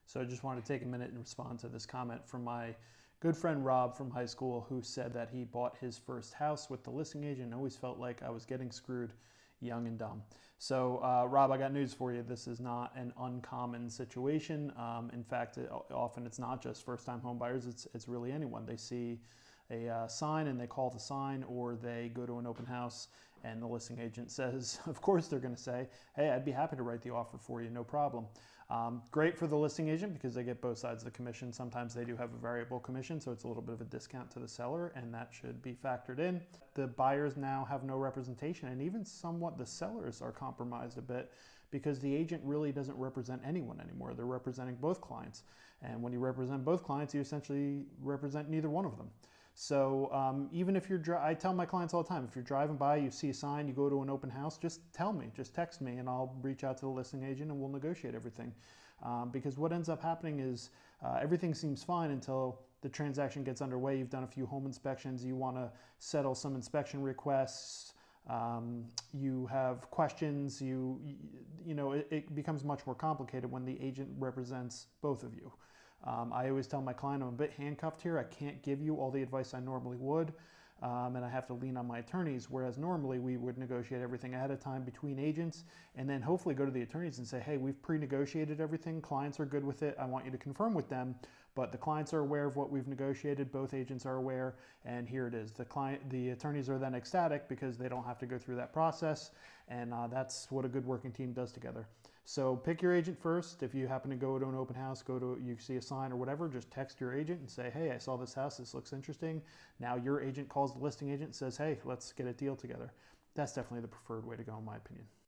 So I just wanted to take a minute and respond to this comment from my good friend Rob from high school, who said that he bought his first house with the listing agent and always felt like I was getting screwed, young and dumb. So Rob, I got news for you. This is not an uncommon situation. In fact, often it's not just first-time home buyers, it's really anyone. They see a sign and they call the sign, or they go to an open house and the listing agent says, of course they're going to say, hey, I'd be happy to write the offer for you, no problem. Great for the listing agent because they get both sides of the commission. Sometimes they do have a variable commission, so it's a little bit of a discount to the seller, and that should be factored in. The buyers now have no representation, and even somewhat the sellers are compromised a bit because the agent really doesn't represent anyone anymore. They're representing both clients, and when you represent both clients, you essentially represent neither one of them. So even if I tell my clients all the time, if you're driving by, you see a sign, you go to an open house, just tell me, just text me, and I'll reach out to the listing agent and we'll negotiate everything. Because what ends up happening is everything seems fine until the transaction gets underway. You've done a few home inspections, you want to settle some inspection requests, you have questions, you know, it becomes much more complicated when the agent represents both of you. I always tell my client I'm a bit handcuffed here. I can't give you all the advice I normally would, and I have to lean on my attorneys, whereas normally we would negotiate everything ahead of time between agents and then hopefully go to the attorneys and say, hey, we've pre-negotiated everything. Clients are good with it. I want you to confirm with them, but the clients are aware of what we've negotiated. Both agents are aware, and here it is. The attorneys are then ecstatic because they don't have to go through that process, and that's what a good working team does together. So pick your agent first. If you happen to go to an open house, you see a sign or whatever, just text your agent and say, hey, I saw this house, this looks interesting. Now your agent calls the listing agent and says, hey, let's get a deal together. That's definitely the preferred way to go in my opinion.